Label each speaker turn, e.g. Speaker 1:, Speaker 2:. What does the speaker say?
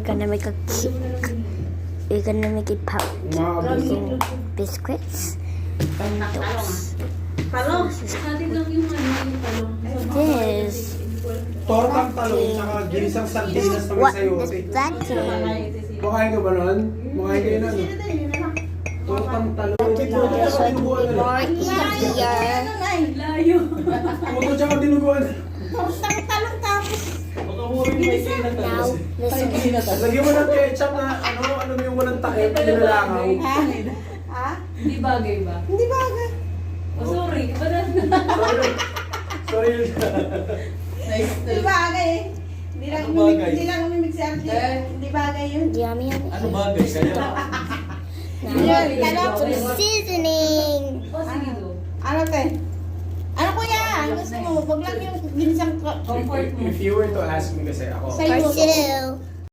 Speaker 1: we're gonna make a cake. We're gonna make a pop using biscuits and those.
Speaker 2: Talong. Natin lang yung talong.
Speaker 1: This.
Speaker 3: Tortang talong, tsaka ginisang sardinas na may
Speaker 1: What
Speaker 3: sayo.
Speaker 1: is that?
Speaker 3: Makain ka ba nun? Makain kayo na, no? Tortang talong.
Speaker 1: This would be more easier.
Speaker 2: Layo.
Speaker 3: Puto tsaka dinuguan.
Speaker 2: Talong tapos.
Speaker 1: Now, listen.
Speaker 3: Lagyan mo ng ketchup na ano yung walang takip, nilalangaw.
Speaker 2: Ha? Hindi bagay ba?
Speaker 4: Hindi bagay.
Speaker 2: Oh, sorry.
Speaker 3: Sorry.
Speaker 4: Hindi bagay. Hindi lang umimig si RJ. Hindi bagay yun.
Speaker 1: Yummy, yummy.
Speaker 5: Ano bagay sa'yo?
Speaker 1: Now, some seasoning.
Speaker 2: Oh, sige do.
Speaker 4: Ano te? Ano kuya? Gusto mo? Wag lang yung ginisang
Speaker 2: Comfort mo.
Speaker 3: If you were to ask me kasi ako,
Speaker 4: Sa'yo.
Speaker 1: For two.